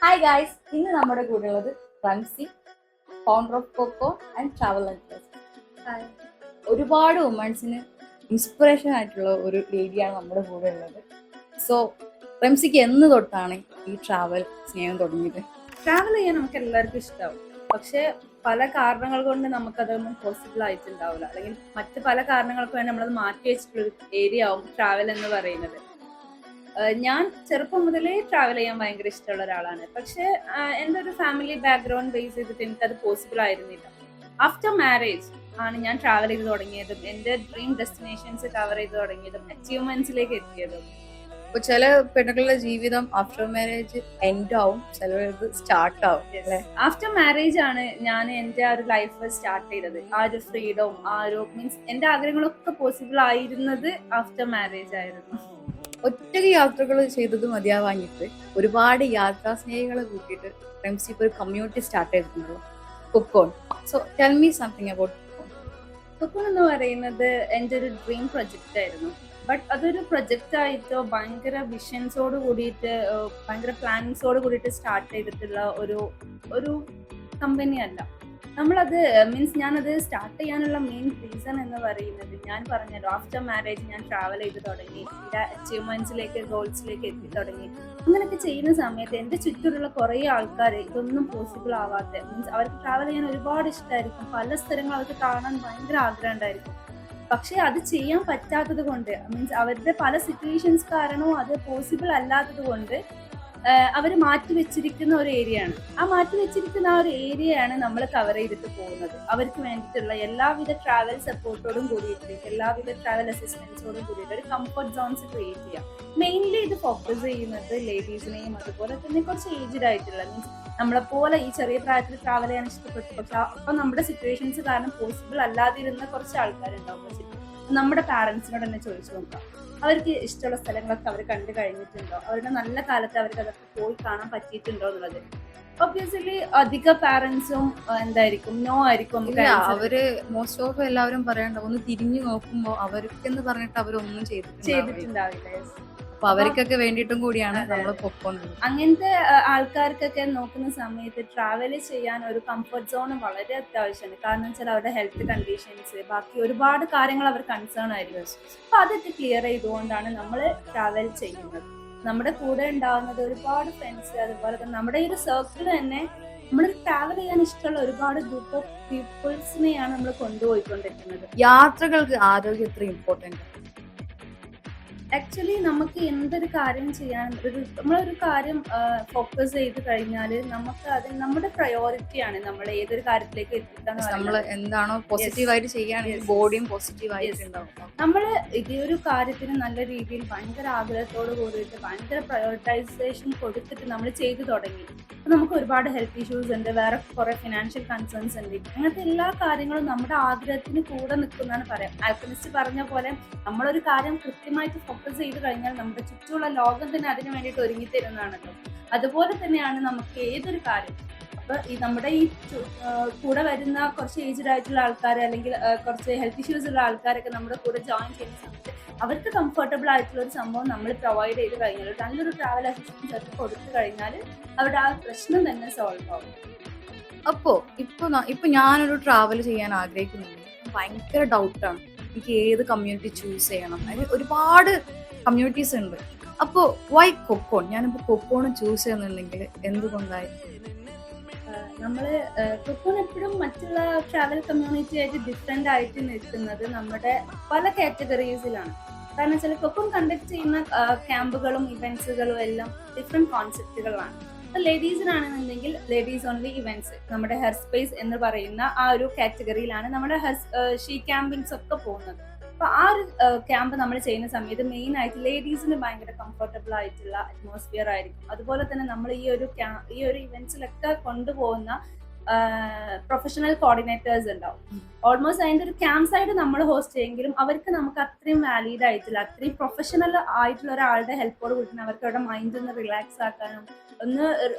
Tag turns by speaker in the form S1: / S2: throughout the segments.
S1: Hi guys, ഇന്ന് നമ്മുടെ കൂടെ ഉള്ളത് Ramsi, founder of Coco and travel and ഒരുപാട് വുമൻസിന് ഇൻസ്പിറേഷൻ ആയിട്ടുള്ള ഒരു ലേഡിയാണ് നമ്മുടെ കൂടെ ഉള്ളത്. സോ റംസിക്ക് എന്ന് തൊട്ടാണ് ഈ ട്രാവൽ സ്നേഹം തുടങ്ങിയത്?
S2: ട്രാവൽ ചെയ്യാൻ നമുക്ക് എല്ലാവർക്കും ഇഷ്ടമാവും, പക്ഷെ പല കാരണങ്ങൾ കൊണ്ട് നമുക്കതൊന്നും പോസിബിൾ ആയിട്ടുണ്ടാവില്ല, അല്ലെങ്കിൽ മറ്റ് പല കാരണങ്ങൾക്ക് വേണ്ടി നമ്മളത് മാറ്റി വെച്ചിട്ടുള്ള ഏരിയ ആവും ട്രാവൽ എന്ന് പറയുന്നത്. ഞാൻ ചെറുപ്പം മുതലേ ട്രാവൽ ചെയ്യാൻ ഭയങ്കര ഇഷ്ടമുള്ള ഒരാളാണ്. പക്ഷെ എൻ്റെ ഒരു ഫാമിലി ബാക്ക്ഗ്രൗണ്ട് ബേസ് ചെയ്തിട്ട് എനിക്കത് പോസിബിൾ ആയിരുന്നില്ല. ആഫ്റ്റർ മാരേജ് ആണ് ഞാൻ ട്രാവൽ ചെയ്ത് തുടങ്ങിയതും എൻ്റെ ഡ്രീം ഡെസ്റ്റിനേഷൻസ് കവർ ചെയ്ത് തുടങ്ങിയതും അച്ചീവ്മെന്റ്സിലേക്ക് എത്തിയതും.
S1: ഇപ്പൊ ചില പെണ്ണുങ്ങളുടെ ജീവിതം ആഫ്റ്റർ മാരേജ് എൻഡ് ആവും, ചിലത് സ്റ്റാർട്ട് ആവും.
S2: ആഫ്റ്റർ മാരേജ് ആണ് ഞാൻ എൻ്റെ ആ ഒരു ലൈഫ് സ്റ്റാർട്ട് ചെയ്തത്. ആ ഒരു ഫ്രീഡവും ആ ഒരു മീൻസ് എൻ്റെ ആഗ്രഹങ്ങളൊക്കെ പോസിബിൾ ആയിരുന്നത് ആഫ്റ്റർ മാരേജ് ആയിരുന്നു.
S1: ഒറ്റയ്ക്ക് യാത്രകൾ ചെയ്തത് മതിയാവാഞ്ഞിട്ട് ഒരുപാട് യാത്രാ സ്നേഹികളെ കൂട്ടിയിട്ട് റംസി ഇപ്പോൾ ഒരു കമ്മ്യൂണിറ്റി സ്റ്റാർട്ട് ചെയ്തിട്ടുണ്ടല്ലോ, cocoon. So tell me something about cocoon.
S2: Cocoon എന്ന് പറയുന്നത് എൻ്റെ ഒരു ഡ്രീം പ്രൊജക്റ്റ് ആയിരുന്നു. ബട്ട് അതൊരു പ്രൊജക്റ്റ് ആയിട്ടോ ഭയങ്കര വിഷൻസോട് കൂടിയിട്ട് ഭയങ്കര പ്ലാനിങ്സോട് കൂടിയിട്ട് സ്റ്റാർട്ട് ചെയ്തിട്ടുള്ള ഒരു കമ്പനി അല്ല. നമ്മളത് മീൻസ് ഞാനത് സ്റ്റാർട്ട് ചെയ്യാനുള്ള മെയിൻ റീസൺ എന്ന് പറയുന്നത്, ഞാൻ പറഞ്ഞല്ലോ, ആഫ്റ്റർ മാരേജ് ഞാൻ ട്രാവൽ ചെയ്ത് തുടങ്ങി, എൻ്റെ അച്ചീവ്മെന്റ്സിലേക്ക് ഗോൾസിലേക്ക് എത്തി തുടങ്ങി. അങ്ങനെയൊക്കെ ചെയ്യുന്ന സമയത്ത് എൻ്റെ ചുറ്റിലുള്ള കുറേ ആൾക്കാർ ഇതൊന്നും പോസിബിൾ ആവാത്ത, മീൻസ് അവർക്ക് ട്രാവൽ ചെയ്യാൻ ഒരുപാട് ഇഷ്ടമായിരിക്കും, പല സ്ഥലങ്ങൾ അവർക്ക് കാണാൻ ഭയങ്കര ആഗ്രഹം ഉണ്ടായിരിക്കും. പക്ഷെ അത് ചെയ്യാൻ പറ്റാത്തത് കൊണ്ട്, മീൻസ് അവരുടെ പല സിറ്റുവേഷൻസ് കാരണവും അത് പോസിബിൾ അല്ലാത്തത് കൊണ്ട് അവർ മാറ്റി വെച്ചിരിക്കുന്ന ഒരു ഏരിയയാണ്. ആ മാറ്റി വെച്ചിരിക്കുന്ന ആ ഒരു ഏരിയയാണ് നമ്മൾ കവർ ചെയ്തിട്ട് പോകുന്നത്. അവർക്ക് വേണ്ടിയിട്ടുള്ള എല്ലാവിധ ട്രാവൽ സപ്പോർട്ടോടും കൂടിയിട്ട്, എല്ലാവിധ ട്രാവൽ അസിസ്റ്റൻസോടും കൂടിയിട്ട് ഒരു കംഫർട്ട് സോൺസ് ക്രിയേറ്റ് ചെയ്യാം. മെയിൻലി ഇത് ഫോക്കസ് ചെയ്യുന്നത് ലേഡീസിനെയും അതുപോലെ തന്നെ കുറച്ച് ഏജ്ഡ് ആയിട്ടുള്ള, മീൻസ് നമ്മളെപ്പോലെ ഈ ചെറിയ പ്രായത്തിൽ ട്രാവൽ ചെയ്യാൻ ഇഷ്ടപ്പെട്ടു, പക്ഷെ അപ്പം നമ്മുടെ സിറ്റുവേഷൻസ് കാരണം പോസിബിൾ അല്ലാതിരുന്ന കുറച്ച് ആൾക്കാരുണ്ടാവും. നമ്മുടെ പാരൻസിനോട് തന്നെ ചോദിച്ചു നോക്കാം, അവർക്ക് ഇഷ്ടമുള്ള സ്ഥലങ്ങളൊക്കെ അവർ കണ്ടു കഴിഞ്ഞിട്ടുണ്ടോ, അവരുടെ നല്ല കാലത്ത് അവർക്ക് അതൊക്കെ പോയി കാണാൻ പറ്റിയിട്ടുണ്ടോ എന്നുള്ളത്. ഒബ്വിയസ്ലി അധിക പാരന്റ്സും എന്തായിരിക്കും, നോ ആയിരിക്കും.
S1: അവര് മോസ്റ്റ് ഓഫ് എല്ലാവരും പറയണ്ട, ഒന്ന് തിരിഞ്ഞു നോക്കുമ്പോ അവർക്കെന്ന് പറഞ്ഞിട്ട് അവരൊന്നും
S2: ചെയ്തിട്ടുണ്ടാവില്ല.
S1: അപ്പൊ അവർക്കൊക്കെ വേണ്ടിയിട്ടും കൂടിയാണ് നമ്മൾ പൊക്കോണ്ടത്.
S2: അങ്ങനത്തെ ആൾക്കാർക്കൊക്കെ നോക്കുന്ന സമയത്ത് ട്രാവൽ ചെയ്യാൻ ഒരു കംഫർട്ട് സോൺ വളരെ അത്യാവശ്യമാണ്. കാരണം വെച്ചാൽ അവരുടെ ഹെൽത്ത് കണ്ടീഷൻസ്, ബാക്കി ഒരുപാട് കാര്യങ്ങൾ അവർ കൺസേൺ ആയിരിക്കും. അപ്പൊ അതൊക്കെ ക്ലിയർ ചെയ്തുകൊണ്ടാണ് നമ്മൾ ട്രാവൽ ചെയ്യുന്നത്. നമ്മുടെ കൂടെ ഉണ്ടാവുന്നത് ഒരുപാട് ഫ്രണ്ട്സ്, അതുപോലെ തന്നെ നമ്മുടെ ഈ ഒരു സർക്കിൾ തന്നെ നമ്മൾ ട്രാവൽ ചെയ്യാൻ ഇഷ്ടമുള്ള ഒരുപാട് ഗ്രൂപ്പ് ഓഫ് പീപ്പിൾസിനെയാണ് നമ്മൾ കൊണ്ടുപോയിക്കൊണ്ടിരിക്കുന്നത്.
S1: യാത്രകൾക്ക് ആരോഗ്യം എത്ര ഇമ്പോർട്ടന്റ്?
S2: ആക്ച്വലി നമുക്ക് എന്തൊരു കാര്യം ചെയ്യാൻ, നമ്മളൊരു കാര്യം ഫോക്കസ് ചെയ്ത് കഴിഞ്ഞാൽ നമുക്ക് അത് നമ്മുടെ പ്രയോറിറ്റിയാണ്. നമ്മൾ ഏതൊരു കാര്യത്തിലേക്ക് എത്തിക്കാന്ന്
S1: നമ്മൾ എന്താണോ പോസിറ്റീവായിട്ട് ചെയ്യുകയാണെങ്കിൽ ബോഡിയും പോസിറ്റീവായിട്ടുണ്ടാവും.
S2: നമ്മൾ ഇതേ ഒരു കാര്യത്തിന് നല്ല രീതിയിൽ ഭയങ്കര ആഗ്രഹത്തോട് കൂടിയിട്ട് ഭയങ്കര പ്രയോറിറ്റൈസേഷൻ കൊടുത്തിട്ട് നമ്മൾ ചെയ്തു തുടങ്ങി. അപ്പം നമുക്ക് ഒരുപാട് ഹെൽത്ത് ഇഷ്യൂസ് ഉണ്ട്, വേറെ കുറെ ഫിനാൻഷ്യൽ കൺസേൺസ് ഉണ്ട്. അങ്ങനത്തെ എല്ലാ കാര്യങ്ങളും നമ്മുടെ ആഗ്രഹത്തിന് കൂടെ നിൽക്കുന്നതാണ് പറയാം. ആൽക്കമിസ്റ്റ് പറഞ്ഞ പോലെ നമ്മളൊരു കാര്യം കൃത്യമായിട്ട് ഫോക്കസ് ചെയ്ത് കഴിഞ്ഞാൽ നമ്മുടെ ചുറ്റുമുള്ള ലോകം തന്നെ അതിന് വേണ്ടിയിട്ട് ഒരുങ്ങിത്തരുന്നതാണല്ലോ. അതുപോലെ തന്നെയാണ് നമുക്ക് ഏതൊരു കാര്യം. അപ്പൊ ഈ നമ്മുടെ ഈ കൂടെ വരുന്ന കുറച്ച് ഏജ്ഡ് ആയിട്ടുള്ള ആൾക്കാർ, അല്ലെങ്കിൽ കുറച്ച് ഹെൽത്ത് ഇഷ്യൂസ് ഉള്ള ആൾക്കാരൊക്കെ നമ്മുടെ കൂടെ ജോയിൻ ചെയ്യുന്ന സമയത്ത് അവർക്ക് കംഫർട്ടബിൾ ആയിട്ടുള്ള ഒരു സംഭവം നമ്മൾ പ്രൊവൈഡ് ചെയ്ത് കഴിഞ്ഞാൽ, നല്ലൊരു ട്രാവൽ അസിസ്റ്റൻസ് അവർക്ക് കൊടുത്തു കഴിഞ്ഞാൽ അവരുടെ ആ പ്രശ്നം തന്നെ സോൾവ് ആവും.
S1: അപ്പോ ഇപ്പൊ ഞാനൊരു ട്രാവൽ ചെയ്യാൻ ആഗ്രഹിക്കുന്നുണ്ട്, ഭയങ്കര ഡൗട്ടാണ് എനിക്ക് ഏത് കമ്മ്യൂണിറ്റി ചൂസ് ചെയ്യണം. അതിന് ഒരുപാട് കമ്മ്യൂണിറ്റീസ് ഉണ്ട്. അപ്പോ വൈ കൊക്കോൺ? ഞാനിപ്പോ കൊക്കോൺ ചൂസ് ചെയ്യുന്നുണ്ടെങ്കിൽ എന്തുകൊണ്ടായിരിക്കും?
S2: നമ്മള് കൊക്കോൺ എപ്പോഴും മറ്റുള്ള ട്രാവൽ കമ്മ്യൂണിറ്റി ആയിട്ട് ഡിഫറെന്റ് ആയിട്ട് നിൽക്കുന്നത് നമ്മുടെ പല കാറ്റഗറീസിലാണ്. കാരണം വെച്ചാൽ കൊക്കോൺ കണ്ടക്ട് ചെയ്യുന്ന ക്യാമ്പുകളും ഇവന്റ്സുകളും എല്ലാം ഡിഫറെന്റ് കോൺസെപ്റ്റുകളാണ്. അപ്പൊ ലേഡീസിനാണെന്നുണ്ടെങ്കിൽ ലേഡീസ് ഓൺലി ഇവന്റ്സ്, നമ്മുടെ ഹെയർ സ്പേസ് എന്ന് പറയുന്ന ആ ഒരു കാറ്റഗറിയിലാണ് നമ്മുടെ ഷീ ക്യാമ്പിങ്സ് ഒക്കെ പോകുന്നത്. അപ്പൊ ആ ഒരു ക്യാമ്പ് നമ്മൾ ചെയ്യുന്ന സമയത്ത് മെയിൻ ആയിട്ട് ലേഡീസിന് ഭയങ്കര കംഫർട്ടബിൾ ആയിട്ടുള്ള അറ്റ്മോസ്ഫിയർ ആയിരിക്കും. അതുപോലെ തന്നെ നമ്മൾ ഈ ഒരു ഇവന്റ്സിലൊക്കെ കൊണ്ടുപോകുന്ന പ്രൊഫഷണൽ കോർഡിനേറ്റേഴ്സ് ഉണ്ടാവും. ഓൾമോസ്റ്റ് അതിന്റെ ഒരു ക്യാമ്പ് സൈഡ് നമ്മൾ ഹോസ്റ്റ് ചെയ്യുമെങ്കിലും അവർക്ക് നമുക്ക് അത്രയും വാലിഡ് ആയിട്ടില്ല, അത്രയും പ്രൊഫഷണൽ ആയിട്ടുള്ള ഒരാളുടെ ഹെൽപ്പോട് കൂടി അവർക്ക് അവരുടെ മൈൻഡ് ഒന്ന് റിലാക്സ് ആക്കാനും ഒന്ന്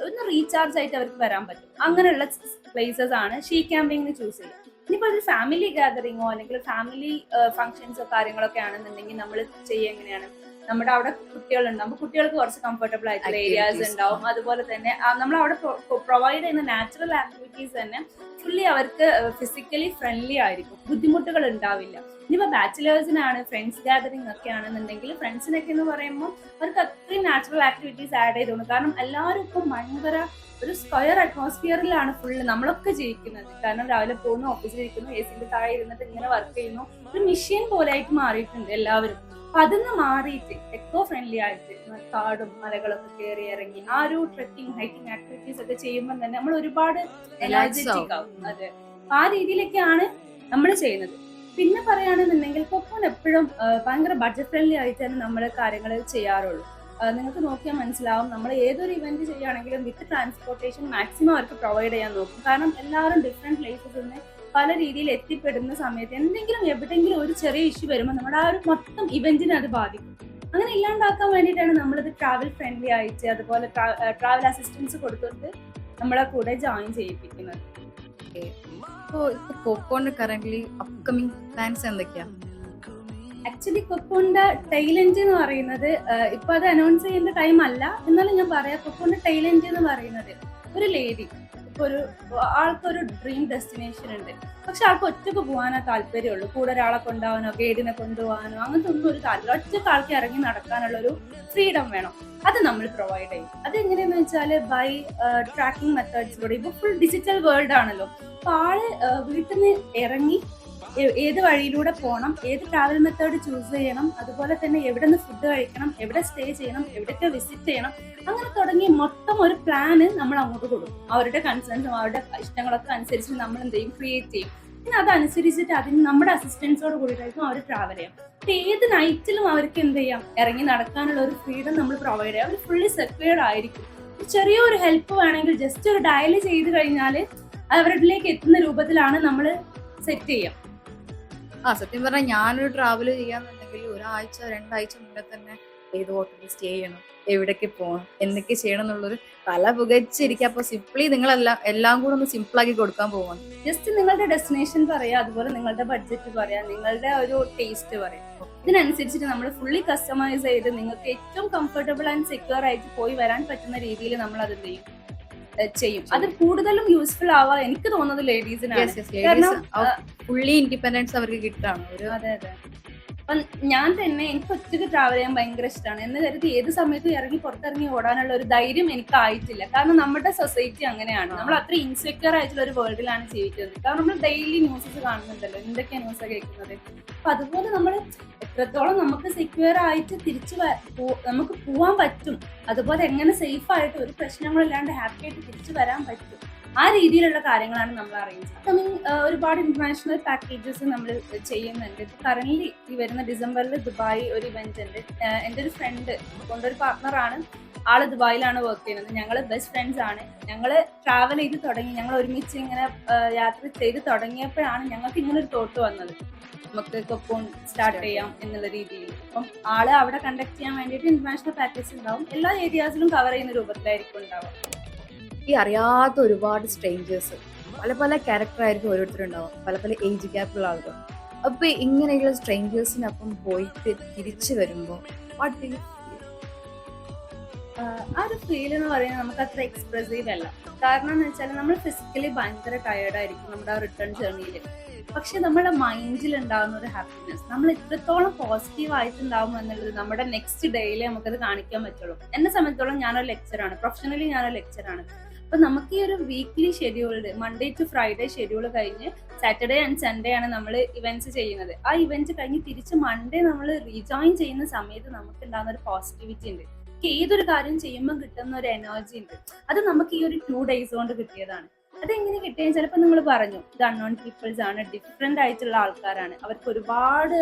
S2: റീചാർജ് ആയിട്ട് അവർക്ക് വരാൻ പറ്റും. അങ്ങനെയുള്ള പ്ലേസസ് ആണ് ഷീ ക്യാമ്പിങ്ങിന് ചൂസ് ചെയ്യുക. ഇനിയിപ്പോൾ ഒരു ഫാമിലി ഗാദറിങ്ങോ അല്ലെങ്കിൽ ഫാമിലി ഫംഗ്ഷൻസോ കാര്യങ്ങളൊക്കെ ആണെന്നുണ്ടെങ്കിൽ നമ്മൾ ചെയ്യുക എങ്ങനെയാണ്, നമ്മുടെ അവിടെ കുട്ടികളുണ്ടാവും, കുട്ടികൾക്ക് കുറച്ച് കംഫർട്ടബിൾ ആയിട്ടുള്ള ഏരിയാസ്
S1: Activities.
S2: ഉണ്ടാവും. അതുപോലെ തന്നെ നമ്മൾ അവിടെ പ്രൊവൈഡ് ചെയ്യുന്ന നാച്ചുറൽ ആക്ടിവിറ്റീസ് തന്നെ ഫുള്ളി അവർക്ക് ഫിസിക്കലി ഫ്രണ്ട്ലി ആയിരിക്കും, ബുദ്ധിമുട്ടുകൾ ഉണ്ടാവില്ല. ഇനിയിപ്പോ ബാച്ചിലേഴ്സിനാണ്, ഫ്രണ്ട്സ് ഗാദറിംഗ് ഒക്കെ ആണെന്നുണ്ടെങ്കിൽ ഫ്രണ്ട്സിനൊക്കെ എന്ന് പറയുമ്പോൾ അവർക്ക് അത്രയും നാച്ചുറൽ ആക്ടിവിറ്റീസ് ആഡ് ചെയ്തോളൂ. കാരണം എല്ലാവരും ഇപ്പം ഭയങ്കര ഒരു സ്ക്വയർ അറ്റ്മോസ്ഫിയറിലാണ് ഫുള്ള് നമ്മളൊക്കെ ജീവിക്കുന്നത്. കാരണം രാവിലെ പോകുന്നു, ഓഫീസിൽ ഇരിക്കുന്നു, എ സിന്റെ താഴെ ഇരുന്നിട്ട് ഇങ്ങനെ വർക്ക് ചെയ്യുന്നു, ഒരു മെഷീൻ പോലെ ആയിട്ട് മാറിയിട്ടുണ്ട് എല്ലാവരും. അപ്പൊ അതിന്ന് മാറിയിട്ട് എക്കോ ഫ്രണ്ട്ലി ആയിട്ട് കാടും മലകളൊക്കെ കയറി ഇറങ്ങി ആ ഒരു ട്രെക്കിംഗ് ഹൈക്കിംഗ് ആക്ടിവിറ്റീസ് ഒക്കെ ചെയ്യുമ്പോൾ തന്നെ നമ്മൾ ഒരുപാട് എനർജറ്റിക് ആവും. അതെ, ആ രീതിയിലൊക്കെയാണ് നമ്മൾ ചെയ്യുന്നത്. പിന്നെ പറയുകയാണെന്നുണ്ടെങ്കിൽ കൊക്കോൺ എപ്പോഴും ഭയങ്കര ബഡ്ജറ്റ് ഫ്രണ്ട്ലി ആയിട്ട് തന്നെ നമ്മൾ കാര്യങ്ങൾ ചെയ്യാറുള്ളൂ. നിങ്ങൾക്ക് നോക്കിയാൽ മനസ്സിലാവും, നമ്മൾ ഏതൊരു ഇവന്റ് ചെയ്യുകയാണെങ്കിലും വിത്ത് ട്രാൻസ്പോർട്ടേഷൻ മാക്സിമം അവർക്ക് പ്രൊവൈഡ് ചെയ്യാൻ നോക്കും. കാരണം എല്ലാവരും ഡിഫറെന്റ് പ്ലേസസിൽ നിന്ന് പല രീതിയിൽ എത്തിപ്പെടുന്ന സമയത്ത് എന്തെങ്കിലും എവിടെയെങ്കിലും ഒരു ചെറിയ ഇഷ്യൂ വരുമ്പോൾ നമ്മുടെ ആ ഒരു മൊത്തം ഇവന്റിനെ അത് ബാധിക്കും. അങ്ങനെ ഇല്ലാണ്ടാക്കാൻ വേണ്ടിയിട്ടാണ് നമ്മളിത് ട്രാവൽ ഫ്രണ്ട്ലി ആയിട്ട് അതുപോലെ ട്രാവൽ അസിസ്റ്റൻസ് കൊടുത്തിട്ട് നമ്മളെ കൂടെ ജോയിൻ ചെയ്യിപ്പിക്കുന്നത്.
S1: ഇപ്പൊ കൊക്കോന്റെ കറന്റ്ലി അപ്കമിങ് പ്ലാൻസ് എന്തൊക്കെയാ?
S2: ആക്ച്വലി കൊക്കോന്റെ ടൈലൻഡ് എന്ന് പറയുന്നത് ഇപ്പൊ അത് അനൗൺസ് ചെയ്യേണ്ട ടൈം അല്ല, എന്നാലും ഞാൻ പറയാം. കൊക്കോന്റെ ടൈലൻഡ് എന്ന് പറയുന്നത് ഒരു ലേഡി, ഇപ്പൊ ഒരു ആൾക്കൊരു ഡ്രീം ഡെസ്റ്റിനേഷൻ ഉണ്ട്, പക്ഷെ ആൾക്ക് ഒറ്റക്ക് പോകാനോ താല്പര്യമുള്ളൂ, കൂടെ ഒരാളെ കൊണ്ടുപോകാനോ ഗൈഡിനെ കൊണ്ടുപോകാനോ അങ്ങനത്തെ ഒന്നും ഒരു താല്പര്യം, ഒറ്റക്ക് ആൾക്ക് ഇറങ്ങി നടക്കാനുള്ള ഒരു ഫ്രീഡം വേണം. അത് നമ്മൾ പ്രൊവൈഡ് ചെയ്യും. അത് എങ്ങനെയാന്ന് വെച്ചാൽ ബൈ ട്രാക്കിംഗ് മെത്തേഡ്സിലൂടെ. ഇപ്പൊ ഫുൾ ഡിജിറ്റൽ വേൾഡ് ആണല്ലോ, അപ്പൊ ആള് വീട്ടിൽ നിന്ന് ഇറങ്ങി ഏത് വഴിയിലൂടെ പോകണം, ഏത് ട്രാവൽ മെത്തേഡ് ചൂസ് ചെയ്യണം, അതുപോലെ തന്നെ എവിടെ നിന്ന് ഫുഡ് കഴിക്കണം, എവിടെ സ്റ്റേ ചെയ്യണം, എവിടെയൊക്കെ വിസിറ്റ് ചെയ്യണം, അങ്ങനെ തുടങ്ങി മൊത്തം ഒരു പ്ലാന് നമ്മൾ അങ്ങോട്ട് കൊടുക്കും. അവരുടെ കൺസേൺസും അവരുടെ ഇഷ്ടങ്ങളൊക്കെ അനുസരിച്ച് നമ്മൾ എന്ത് ചെയ്യും, ക്രിയേറ്റ് ചെയ്യും. പിന്നെ അതനുസരിച്ചിട്ട് അതിന് നമ്മുടെ അസിസ്റ്റൻസോട് കൂടിയിട്ടായിരിക്കും അവർ ട്രാവൽ ചെയ്യാം. ഏത് നൈറ്റിലും അവർക്ക് എന്ത് ചെയ്യാം, ഇറങ്ങി നടക്കാനുള്ള ഒരു ഫ്രീഡം നമ്മൾ പ്രൊവൈഡ് ചെയ്യാം. അവർ ഫുള്ളി സെക്യൂർഡ് ആയിരിക്കും. ചെറിയൊരു ഹെൽപ്പ് വേണമെങ്കിൽ ജസ്റ്റ് ഒരു ഡയൽ ചെയ്ത് കഴിഞ്ഞാൽ അവരിലേക്ക് എത്തുന്ന രൂപത്തിലാണ് നമ്മൾ സെറ്റ് ചെയ്യാം.
S1: സത്യം പറഞ്ഞാൽ ഞാനൊരു ട്രാവൽ ചെയ്യാന്നുണ്ടെങ്കിൽ ഒരാഴ്ച 2 ആഴ്ച മുന്നേ തന്നെ ഏത് ഹോട്ടലിൽ സ്റ്റേ ചെയ്യണം, എവിടേക്ക് പോകണം, എന്തൊക്കെ ചെയ്യണം എന്നുള്ളൊരു തല പുകച്ചിരിക്കുക. അപ്പൊ സിംപ്ലി എല്ലാം കൂടെ ഒന്ന് സിമ്പിൾ ആക്കി കൊടുക്കാൻ പോവാണ്.
S2: ജസ്റ്റ് നിങ്ങളുടെ ഡെസ്റ്റിനേഷൻ പറയാ, അതുപോലെ നിങ്ങളുടെ ബഡ്ജറ്റ് പറയാ, നിങ്ങളുടെ ഒരു ടേസ്റ്റ് പറയാം. ഇതിനനുസരിച്ചിട്ട് നമ്മൾ ഫുള്ളി കസ്റ്റമൈസ് ചെയ്ത് നിങ്ങൾക്ക് ഏറ്റവും കംഫർട്ടബിൾ ആൻഡ് സെക്യൂർ ആയിട്ട് പോയി വരാൻ പറ്റുന്ന രീതിയിൽ നമ്മൾ അത് ചെയ്യും. അത് കൂടുതലും യൂസ്ഫുൾ ആവാ എനിക്ക് തോന്നുന്നത് ലേഡീസിനാണ്. കാരണം
S1: ഫുള്ളി ഇൻഡിപെൻഡൻസ് അവർക്ക് കിട്ടാണ്.
S2: അതെ അതെ. അപ്പം ഞാൻ തന്നെ എനിക്ക് ഒറ്റയ്ക്ക് ട്രാവൽ ചെയ്യാൻ ഭയങ്കര ഇഷ്ടമാണ്. എന്ന് കരുതി ഏത് സമയത്തും ഇറങ്ങി പുറത്തിറങ്ങി ഓടാനുള്ള ഒരു ധൈര്യം എനിക്ക് ആയിട്ടില്ല. കാരണം നമ്മുടെ സൊസൈറ്റി അങ്ങനെയാണ്, നമ്മൾ അത്ര ഇൻസെക്യൂർ ആയിട്ടുള്ള ഒരു വേൾഡിലാണ് ജീവിക്കുന്നത്. കാരണം നമ്മൾ ഡെയിലി ന്യൂസസ് കാണുന്നുണ്ടല്ലോ, എന്തൊക്കെയാണ് ന്യൂസ് കേൾക്കുന്നത്. അപ്പൊ അതുപോലെ നമ്മൾ എത്രത്തോളം നമുക്ക് സെക്യൂർ ആയിട്ട് നമുക്ക് പോവാൻ പറ്റും, അതുപോലെ എങ്ങനെ സേഫ് ആയിട്ട് ഒരു പ്രശ്നങ്ങളില്ലാണ്ട് ഹാപ്പി ആയിട്ട് തിരിച്ചു വരാൻ പറ്റും, ആ രീതിയിലുള്ള കാര്യങ്ങളാണ് നമ്മൾ അറിയുന്നത്. ഒരുപാട് ഇന്റർനാഷണൽ പാക്കേജസ് നമ്മൾ ചെയ്യുന്നുണ്ട്. കറന്റ് ഈ വരുന്ന ഡിസംബറിൽ ദുബായ് ഒരു ഇവന്റ് ഉണ്ട്. എൻ്റെ ഒരു ഫ്രണ്ട് കൊണ്ടൊരു പാർട്ണറാണ്, ആള് ദുബായിലാണ് വർക്ക് ചെയ്യുന്നത്. ഞങ്ങൾ ബെസ്റ്റ് ഫ്രണ്ട്സ് ആണ്. ഞങ്ങൾ ട്രാവൽ ചെയ്ത് തുടങ്ങി, ഞങ്ങൾ ഒരുമിച്ച് ഇങ്ങനെ യാത്ര ചെയ്ത് തുടങ്ങിയപ്പോഴാണ് ഞങ്ങൾക്ക് ഇങ്ങനെ ഒരു തോട്ട് വന്നത്, നമുക്ക് കൊക്കോൺ സ്റ്റാർട്ട് ചെയ്യാം എന്നുള്ള രീതിയിൽ. അപ്പം ആള് അവിടെ കണ്ടക്ട് ചെയ്യാൻ വേണ്ടിയിട്ട് ഇന്റർനാഷണൽ പാക്കേജ് ഉണ്ടാവും, എല്ലാ ഏരിയാസിലും കവർ ചെയ്യുന്ന രൂപത്തിലായിരിക്കും ഉണ്ടാവും.
S1: ഈ അറിയാത്ത ഒരുപാട് സ്ട്രേഞ്ചേഴ്സ്, പല പല ക്യാരക്ടർ ആയിരിക്കും ഓരോരുത്തരുണ്ടാവും, പല പല ഏജ് ഗ്യാപ്പുള്ള ആളുകൾ. അപ്പൊ ഇങ്ങനെയുള്ള സ്ട്രേഞ്ചേഴ്സിനൊപ്പം പോയിട്ട് തിരിച്ചു വരുമ്പോൾ
S2: ആ ഒരു ഫീൽ എന്ന് പറയുന്നത് നമുക്ക് അത്ര എക്സ്പ്രസീവ് അല്ല. കാരണം എന്ന് വെച്ചാൽ നമ്മൾ ഫിസിക്കലി ഭയങ്കര ടയേർഡായിരിക്കും നമ്മുടെ ആ റിട്ടേൺ ജേർണിയിൽ. പക്ഷെ നമ്മുടെ മൈൻഡിൽ ഉണ്ടാകുന്ന ഒരു ഹാപ്പിനെസ്, നമ്മൾ എത്രത്തോളം പോസിറ്റീവ് ആയിട്ടുണ്ടാവും എന്നുള്ളത് നമ്മുടെ നെക്സ്റ്റ് ഡേയിൽ നമുക്കത് കാണിക്കാൻ പറ്റുള്ളൂ. എന്നെ സംബന്ധിച്ചോളം ഞാനൊരു ലെക്ചറാണ്, പ്രൊഫഷണലി ഞാനൊരു ലെക്ചറാണ്. അപ്പൊ നമുക്ക് ഈ ഒരു weekly scheduled Monday to Friday schedule കഴിഞ്ഞ് സാറ്റർഡേ ആൻഡ് സൺഡേ ആണ് നമ്മൾ ഇവന്റ്സ് ചെയ്യുന്നത്. ആ ഇവന്റ് കഴിഞ്ഞ് തിരിച്ച് മൺഡേ നമ്മൾ റീജോയിൻ ചെയ്യുന്ന സമയത്ത് നമുക്ക് ഉണ്ടാകുന്ന ഒരു പോസിറ്റിവിറ്റി ഉണ്ട്. ഏതൊരു കാര്യം ചെയ്യുമ്പോൾ കിട്ടുന്ന ഒരു എനർജി ഉണ്ട്. അത് നമുക്ക് ഈ ഒരു 2 days കൊണ്ട് കിട്ടിയതാണ്. അതെങ്ങനെ കിട്ടിയെന്ന് ചിലപ്പോൾ നിങ്ങൾ പറഞ്ഞു, ഇത് അൺനോൺ പീപ്പിൾസ് ആണ്, ഡിഫറെന്റ് ആയിട്ടുള്ള ആൾക്കാരാണ്, അവർക്ക് ഒരുപാട്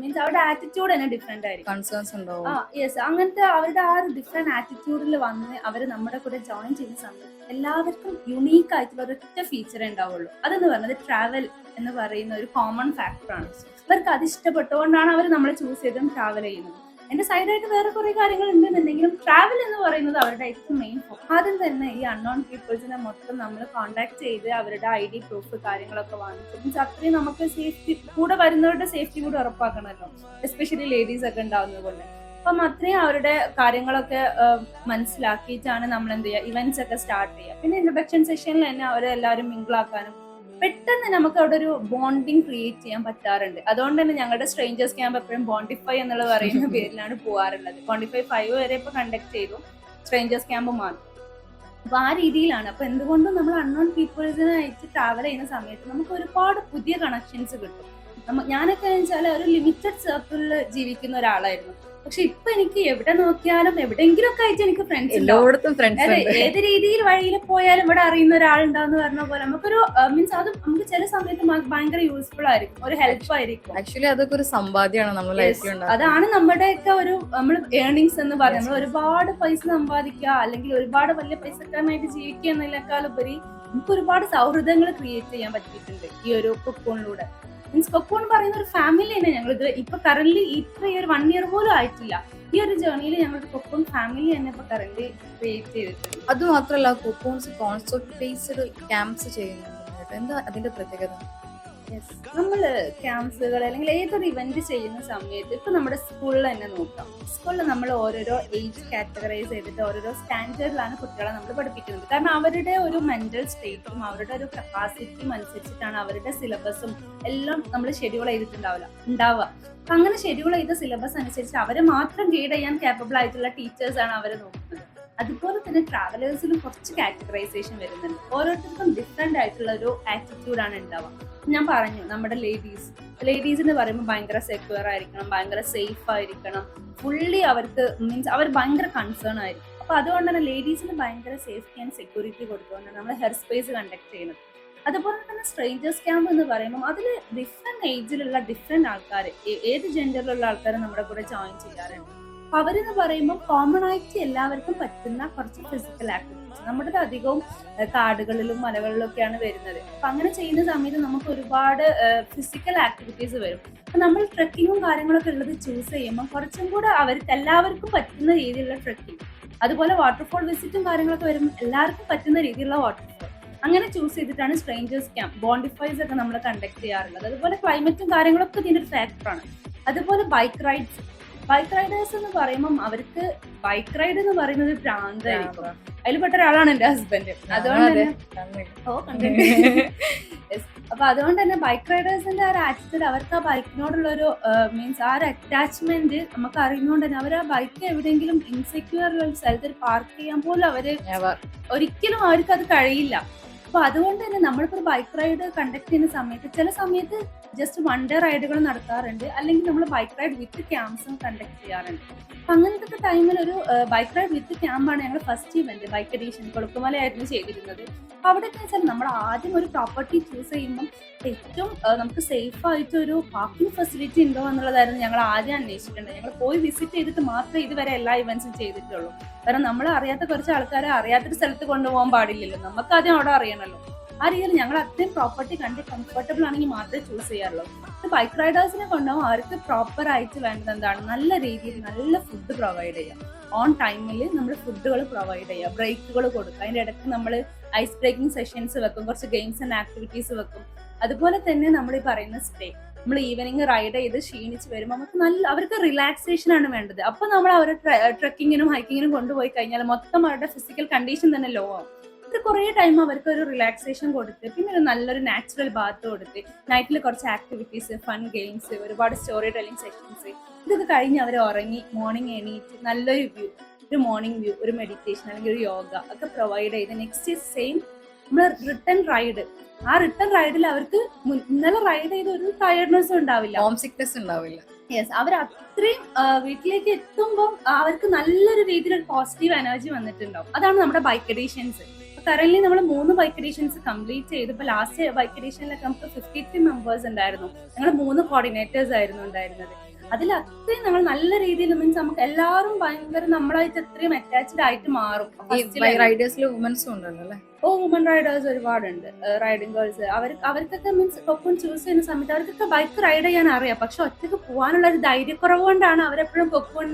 S2: മീൻസ് അവരുടെ ആറ്റിറ്റ്യൂഡ് തന്നെ ഡിഫറെന്റ് ആയിരിക്കും,
S1: കൺസേൺസ് ഉണ്ടാവും.
S2: യെസ്, അങ്ങനത്തെ അവരുടെ ആ ഒരു ഡിഫറെന്റ് ആറ്റിറ്റ്യൂഡിൽ വന്ന് അവർ നമ്മുടെ കൂടെ ജോയിൻ ചെയ്യുന്ന സമയത്ത് എല്ലാവർക്കും യുണീക്ക് ആയിട്ടുള്ള ഒരൊറ്റ ഫീച്ചർ ഉണ്ടാവുള്ളൂ. അതെന്ന് പറയുന്നത് ട്രാവൽ എന്ന് പറയുന്ന ഒരു കോമൺ ഫാക്ടറാണ്. അവർക്ക് അത് ഇഷ്ടപ്പെട്ടുകൊണ്ടാണ് അവർ നമ്മളെ ചൂസ് ചെയ്തും ട്രാവൽ ചെയ്യുന്നത്. എന്റെ സൈഡായിട്ട് വേറെ കുറെ കാര്യങ്ങൾ ഉണ്ടെന്നുണ്ടെങ്കിലും ട്രാവൽ എന്ന് പറയുന്നത് അവരുടെ ഏറ്റവും മെയിൻ ഫോക്കസ്. ആദ്യം തന്നെ ഈ അൺനോൺ പീപ്പിൾസിനെ മൊത്തം നമ്മൾ കോൺടാക്ട് ചെയ്ത് അവരുടെ ID പ്രൂഫ് കാര്യങ്ങളൊക്കെ വാങ്ങിച്ചു. മീൻസ് അത്രയും നമുക്ക് സേഫ്റ്റി, കൂടെ വരുന്നവരുടെ സേഫ്റ്റി കൂടെ ഉറപ്പാക്കണമല്ലോ, എസ്പെഷ്യലി ലേഡീസ് ഒക്കെ ഉണ്ടാവുന്നത് കൊണ്ട്. അപ്പം അത്രയും അവരുടെ കാര്യങ്ങളൊക്കെ മനസ്സിലാക്കിയിട്ടാണ് നമ്മൾ എന്ത് ചെയ്യുക, ഇവന്റ്സ് ഒക്കെ സ്റ്റാർട്ട് ചെയ്യുക. പിന്നെ ഇൻട്രൊഡക്ഷൻ സെഷനിൽ തന്നെ അവരെല്ലാവരും മിങ്കിളാക്കാനും പെട്ടെന്ന് നമുക്ക് അവിടെ ഒരു ബോണ്ടിങ് ക്രിയേറ്റ് ചെയ്യാൻ പറ്റാറുണ്ട്. അതുകൊണ്ട് തന്നെ ഞങ്ങളുടെ സ്ട്രേഞ്ചേഴ്സ് ക്യാമ്പ് എപ്പോഴും ബോണ്ടിഫൈ എന്നുള്ളത് പറയുന്ന പേരിലാണ് പോകാറുള്ളത്. ബോണ്ടിഫൈ 5 വരെ ഇപ്പൊ കണ്ടക്ട് ചെയ്തു, സ്ട്രേഞ്ചേഴ്സ് ക്യാമ്പ് മാത്രം. അപ്പൊ ആ രീതിയിലാണ്. അപ്പൊ എന്തുകൊണ്ടും നമ്മൾ അൺനോൺ പീപ്പിൾസിനായിട്ട് ട്രാവൽ ചെയ്യുന്ന സമയത്ത് നമുക്ക് ഒരുപാട് പുതിയ കണക്ഷൻസ് കിട്ടും. ഞാനൊക്കെ വെച്ചാൽ ഒരു ലിമിറ്റഡ് സർക്കിളിൽ ജീവിക്കുന്ന ഒരാളായിരുന്നു. പക്ഷെ ഇപ്പൊ എനിക്ക് എവിടെ നോക്കിയാലും എവിടെയെങ്കിലും ഒക്കെ ആയിട്ട് എനിക്ക് ഫ്രണ്ട്സ് അതെ, ഏത് രീതിയിൽ വഴിയിൽ പോയാലും ഇവിടെ അറിയുന്ന ഒരാളുണ്ടാന്ന് പറഞ്ഞ പോലെ നമുക്കൊരു മീൻസ് അത് നമുക്ക് ചില സമയത്ത് ഭയങ്കര യൂസ്ഫുൾ ആയിരിക്കും, ഒരു ഹെൽപ്പ് ആയിരിക്കും.
S1: ആക്ച്വലി അതൊക്കെ ഒരു സമ്പാദ്യമാണ് നമ്മുടെ ലൈഫിൽ.
S2: അതാണ് നമ്മുടെയൊക്കെ ഒരു നമ്മൾ ഏർണിങ്സ് എന്ന് പറയുന്നത്. നമ്മൾ ഒരുപാട് പൈസ സമ്പാദിക്കുക അല്ലെങ്കിൽ ഒരുപാട് വലിയ പൈസക്കാരനായിട്ട് ജീവിക്കുക എന്നതിനേക്കാളുപരി നമുക്ക് ഒരുപാട് സൗഹൃദങ്ങൾ ക്രിയേറ്റ് ചെയ്യാൻ പറ്റിയിട്ടുണ്ട് ഈ ഒരു കൊക്കോണിലൂടെ. മീൻസ് കൊക്കോൺ പറയുന്ന ഒരു ഫാമിലി തന്നെ ഞങ്ങൾ ഇത് ഇപ്പൊ കറന്റ് ഇത്ര ഈ ഒരു 1 year പോലും ആയിട്ടില്ല. ഈ ഒരു ജേർണിയിൽ ഞങ്ങളുടെ കൊക്കോൺ ഫാമിലി തന്നെ ഇപ്പൊ കറന്റ് ക്രിയേറ്റ് ചെയ്തിട്ടുണ്ട്.
S1: അത് മാത്രമല്ല കൊക്കോൺസ് കോൺസെപ്റ്റ് ബേസ്ഡ് ക്യാമ്പ്സ് ചെയ്യുന്നുണ്ട്. എന്താ അതിന്റെ പ്രത്യേകത?
S2: നമ്മള് ക്യാമ്പ്സുകൾ അല്ലെങ്കിൽ ഏതൊരു ഇവന്റ് ചെയ്യുന്ന സമയത്ത് ഇപ്പൊ നമ്മുടെ സ്കൂളിൽ തന്നെ നോക്കാം. സ്കൂളിൽ നമ്മൾ ഓരോരോ ഏജ് കാറ്റഗറൈസ് ചെയ്തിട്ട് ഓരോരോ സ്റ്റാൻഡേർഡിലാണ് കുട്ടികളെ നമ്മൾ പഠിപ്പിക്കുന്നത്. കാരണം അവരുടെ ഒരു മെന്റൽ സ്റ്റേറ്റും അവരുടെ ഒരു കപ്പാസിറ്റിയും അനുസരിച്ചിട്ടാണ് അവരുടെ സിലബസും എല്ലാം നമ്മൾ ഷെഡ്യൂൾ ചെയ്തിട്ടുണ്ടാവുക. അപ്പൊ അങ്ങനെ ഷെഡ്യൂൾ ചെയ്ത സിലബസ് അനുസരിച്ച് അവരെ മാത്രം ഗൈഡ് ചെയ്യാൻ കേപ്പബിൾ ആയിട്ടുള്ള ടീച്ചേഴ്സാണ് അവരെ നോക്കുന്നത്. അതുപോലെ തന്നെ ട്രാവലേഴ്സിലും കുറച്ച് കാറ്റഗറൈസേഷൻ വരുന്നുണ്ട്. ഓരോരുത്തർക്കും ഡിഫറെന്റ് ആയിട്ടുള്ള ഒരു ആറ്റിറ്റ്യൂഡാണ് ഉണ്ടാവുക. ഞാൻ പറഞ്ഞു, നമ്മുടെ ലേഡീസ് എന്ന് പറയുമ്പോൾ ഭയങ്കര സെക്യൂർ ആയിരിക്കണം, ഭയങ്കര സേഫ് ആയിരിക്കണം, ഫുള്ളി അവർക്ക് മീൻസ് അവർ ഭയങ്കര കൺസേൺ ആയിരിക്കും. അപ്പൊ അതുകൊണ്ട് തന്നെ ലേഡീസിന് ഭയങ്കര സേഫ്റ്റി ആൻഡ് സെക്യൂരിറ്റി കൊടുത്തുകൊണ്ടാണ് നമ്മൾ ഹെയർ സ്പേസ് കണ്ടക്ട് ചെയ്യുന്നത്. അതുപോലെ തന്നെ സ്ട്രേഞ്ചേഴ്സ് ക്യാമ്പ് എന്ന് പറയുമ്പോൾ അതിൽ ഡിഫറെന്റ് ഏജിലുള്ള ഡിഫറെന്റ് ആൾക്കാർ, ഏത് ജെൻഡറിലുള്ള ആൾക്കാർ നമ്മുടെ കൂടെ ജോയിൻ ചെയ്യാറുണ്ട്. അവരെന്ന് പറയുമ്പോൾ കോമൺ ആയിട്ട് എല്ലാവർക്കും പറ്റുന്ന കുറച്ച് ഫിസിക്കൽ ആക്ടിവിറ്റീസ്. നമ്മുടെ അധികവും കാടുകളിലും മലകളിലും ഒക്കെയാണ് വരുന്നത്. അപ്പൊ അങ്ങനെ ചെയ്യുന്ന സമയത്ത് നമുക്ക് ഒരുപാട് ഫിസിക്കൽ ആക്ടിവിറ്റീസ് വരും. അപ്പൊ നമ്മൾ ട്രെക്കിങ്ങും കാര്യങ്ങളൊക്കെ ഉള്ളത് ചൂസ് ചെയ്യുമ്പോൾ കുറച്ചും കൂടെ അവർക്ക് എല്ലാവർക്കും പറ്റുന്ന രീതിയിലുള്ള ട്രെക്കിങ്, അതുപോലെ വാട്ടർഫോൾ വിസിറ്റും കാര്യങ്ങളൊക്കെ വരുമ്പോൾ എല്ലാവർക്കും പറ്റുന്ന രീതിയിലുള്ള വാട്ടർഫോൾ അങ്ങനെ ചൂസ് ചെയ്തിട്ടാണ് സ്ട്രേഞ്ചേഴ്സ് ക്യാമ്പ് ബോണ്ടിഫൈസ് ഒക്കെ നമ്മൾ കണ്ടക്ട് ചെയ്യാറുള്ളത്. അതുപോലെ ക്ലൈമറ്റും കാര്യങ്ങളൊക്കെ ഇതിന്റെ ഒരു ഫാക്ടറാണ്. അതുപോലെ ബൈക്ക് റൈഡേഴ്സ് എന്ന് പറയുമ്പോൾ അവർക്ക് ബൈക്ക് റൈഡ് എന്ന് പറയുന്നത് ഭ്രാന്തായിരിക്കും. അതിൽപ്പെട്ട ഒരാളാണ് എന്റെ ഹസ്ബൻഡ്. അതുകൊണ്ട് അപ്പൊ അതുകൊണ്ട് തന്നെ ബൈക്ക് റൈഡേഴ്സിന്റെ ആ ഒരു ആറ്റിറ്റ്യൂഡ്, അവർക്ക് ആ ബൈക്കിനോടുള്ള ഒരു മീൻസ് ആ ഒരു അറ്റാച്ച്മെന്റ് നമുക്ക് അറിയുന്നതുകൊണ്ട് തന്നെ അവർ ആ ബൈക്ക് എവിടെയെങ്കിലും ഇൻസെക്യൂർ ഉള്ള ഒരു സ്ഥലത്ത് പാർക്ക് ചെയ്യാൻ പോലും ഒരിക്കലും അവർക്ക് അത് കഴിയില്ല. അപ്പൊ അതുകൊണ്ട് തന്നെ നമ്മളിപ്പോ ബൈക്ക് റൈഡ് കണ്ടക്ട് ചെയ്യുന്ന സമയത്ത് ചില സമയത്ത് ജസ്റ്റ് 1 day റൈഡുകൾ നടത്താറുണ്ട്, അല്ലെങ്കിൽ നമ്മൾ ബൈക്ക് റൈഡ് വിത്ത് ക്യാമ്പ്സും കണ്ടക്ട് ചെയ്യാറുണ്ട്. അപ്പൊ അങ്ങനത്തെ ടൈമിൽ ഒരു ബൈക്ക് റൈഡ് വിത്ത് ക്യാമ്പാണ് ഞങ്ങൾ ഫസ്റ്റ് ഇവന്റ് ബൈക്ക് എഡീഷൻ കൊളുക്കുമലയായിരുന്നു ചെയ്തിരുന്നത്. അപ്പൊ അവിടെയൊക്കെ വെച്ചാൽ നമ്മൾ ആദ്യം ഒരു പ്രോപ്പർട്ടി ചൂസ് ചെയ്യുമ്പോൾ ഏറ്റവും നമുക്ക് സേഫ് ആയിട്ട് ഒരു പാർക്കിംഗ് ഫെസിലിറ്റി ഉണ്ടോ എന്നുള്ളതായിരുന്നു ഞങ്ങൾ ആദ്യം അന്വേഷിച്ചിട്ടുണ്ട്. ഞങ്ങൾ പോയി വിസിറ്റ് ചെയ്തിട്ട് മാത്രമേ ഇതുവരെ എല്ലാ ഇവന്റ്സും ചെയ്തിട്ടുള്ളൂ. കാരണം നമ്മൾ അറിയാത്ത കുറച്ച് ആൾക്കാരെ അറിയാത്തൊരു സ്ഥലത്ത് കൊണ്ടുപോകാൻ പാടില്ലല്ലോ, നമുക്ക് ആദ്യം അവിടെ അറിയണമല്ലോ. ആ രീതിയിൽ ഞങ്ങൾ അത്രയും പ്രോപ്പർട്ടി കണ്ട് കംഫർട്ടബിൾ ആണെങ്കിൽ മാത്രമേ ചൂസ് ചെയ്യാറുള്ളൂ. ബൈക്ക് റൈഡേഴ്സിനെ കൊണ്ടുപോകും അവർക്ക് പ്രോപ്പർ ആയിട്ട് വേണ്ടത് എന്താണ്, നല്ല രീതിയിൽ നല്ല ഫുഡ് പ്രൊവൈഡ് ചെയ്യാം. ഓൺ ടൈമിൽ നമ്മൾ ഫുഡുകൾ പ്രൊവൈഡ് ചെയ്യുക, ബ്രേക്കുകൾ കൊടുക്കുക. അതിൻ്റെ ഇടയ്ക്ക് നമ്മൾ ഐസ് ബ്രേക്കിംഗ് സെഷൻസ് വെക്കും, കുറച്ച് ഗെയിംസ് ആൻഡ് ആക്ടിവിറ്റീസ് വെക്കും. അതുപോലെ തന്നെ നമ്മൾ ഈ പറയുന്ന സ്റ്റേ, നമ്മൾ ഈവനിങ് റൈഡ് ചെയ്ത് ക്ഷീണിച്ച് വരുമ്പോൾ നമുക്ക് അവർക്ക് റിലാക്സേഷൻ ആണ് വേണ്ടത്. അപ്പൊ നമ്മൾ അവരെ ട്രെക്കിങ്ങിനും ഹൈക്കിങ്ങിനും കൊണ്ടുപോയി കഴിഞ്ഞാൽ മൊത്തം അവരുടെ ഫിസിക്കൽ കണ്ടീഷൻ തന്നെ ലോ ആവും. കുറേ ടൈം അവർക്ക് ഒരു റിലാക്സേഷൻ കൊടുത്ത് പിന്നെ ഒരു നല്ലൊരു നാച്ചുറൽ ബാത്ത് കൊടുത്ത് നൈറ്റിൽ കുറച്ച് ആക്ടിവിറ്റീസ്, ഫൺ ഗെയിംസ്, ഒരുപാട് സ്റ്റോറി ടെല്ലിംഗ് സെഷൻസ്, ഇതൊക്കെ കഴിഞ്ഞ് അവർ ഉറങ്ങി മോർണിംഗ് എണീറ്റ് നല്ലൊരു വ്യൂ, ഒരു മോർണിംഗ് വ്യൂ, ഒരു മെഡിറ്റേഷൻ അല്ലെങ്കിൽ ഒരു യോഗ ഒക്കെ പ്രൊവൈഡ് ചെയ്ത് നെക്സ്റ്റ് സെയിം നമ്മൾ റിട്ടേൺ റൈഡ്, ആ റിട്ടേൺ റൈഡിൽ അവർക്ക് ഇന്നലെ റൈഡ് ചെയ്ത ഒരു ടയർഡ്നെസ്സും ഉണ്ടാവില്ല,
S1: ഹോം സിക്നെസ് ഉണ്ടാവില്ല.
S2: യെസ്, അവർ അത്രയും വീട്ടിലേക്ക് എത്തുമ്പോൾ അവർക്ക് നല്ലൊരു രീതിയിൽ ഒരു പോസിറ്റീവ് എനർജി വന്നിട്ടുണ്ടാവും. അതാണ് നമ്മുടെ ബൈക്ക് എഡീഷൻസ്. കറന്റ് നമ്മൾ 3 ബൈക്ക് എഡീഷൻസ് കംപ്ലീറ്റ് ചെയ്തു. ഇപ്പൊ ലാസ്റ്റ് ബൈക്ക് എഡീഷനിലൊക്കെ നമുക്ക് 53 മെമ്പേഴ്സ് ഉണ്ടായിരുന്നു. ഞങ്ങൾ 3 കോർഡിനേറ്റേഴ്സ് ആയിരുന്നു ഉണ്ടായിരുന്നത്. അതിൽ അത്രയും നമ്മൾ നല്ല രീതിയിൽ മീൻസ് നമുക്ക് എല്ലാവരും ഭയങ്കര നമ്മളായിട്ട് അത്രയും അറ്റാച്ച്ഡ് ആയിട്ട് മാറും.
S1: റൈഡേഴ്സിൽ വുമൻസും ഉണ്ടല്ലോ അല്ലേ?
S2: വുമൻ റൈഡേഴ്സ് ഒരുപാടുണ്ട്, റൈഡിംഗ് ഗേൾസ്. അവർക്കൊക്കെ മീൻസ് കൊക്കോൺ ചൂസ് ചെയ്യുന്ന സമയത്ത് അവർക്കൊക്കെ ബൈക്ക് റൈഡ് ചെയ്യാൻ അറിയാം. പക്ഷെ ഒറ്റയ്ക്ക് പോകാനുള്ള ഒരു ധൈര്യക്കുറവുകൊണ്ടാണ് അവരെപ്പോഴും കൊക്കോൺ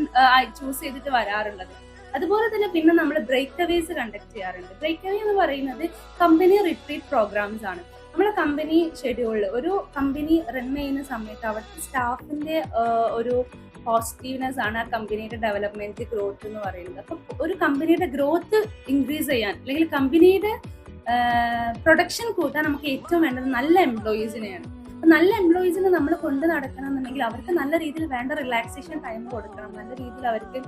S2: ചൂസ് ചെയ്തിട്ട് വരാറുള്ളത്. അതുപോലെ തന്നെ പിന്നെ നമ്മൾ ബ്രേക്ക് അവേസ് കണ്ടക്ട് ചെയ്യാറുണ്ട്. ബ്രേക്ക് അവേ എന്ന് പറയുന്നത് കമ്പനി റിട്രീറ്റ് പ്രോഗ്രാംസ് ആണ്. നമ്മളെ കമ്പനി ഷെഡ്യൂളിൽ ഒരു കമ്പനി റൺ ചെയ്യുന്ന സമയത്ത് അവിടുത്തെ സ്റ്റാഫിന്റെ ഒരു പോസിറ്റീവ്നെസ് ആണ് ആ കമ്പനിയുടെ ഡെവലപ്മെന്റ് ഗ്രോത്ത് എന്ന് പറയുന്നത്. അപ്പൊ ഒരു കമ്പനിയുടെ ഗ്രോത്ത് ഇൻക്രീസ് ചെയ്യാൻ അല്ലെങ്കിൽ കമ്പനിയുടെ പ്രൊഡക്ഷൻ കൂട്ടാൻ നമുക്ക് ഏറ്റവും വേണ്ടത് നല്ല എംപ്ലോയീസിനെയാണ്. അപ്പൊ നല്ല എംപ്ലോയീസിനെ നമ്മൾ കൊണ്ട് നടക്കണം എന്നുണ്ടെങ്കിൽ അവർക്ക് നല്ല രീതിയിൽ വേണ്ട റിലാക്സേഷൻ ടൈം കൊടുക്കണം. നല്ല രീതിയിൽ അവർക്ക്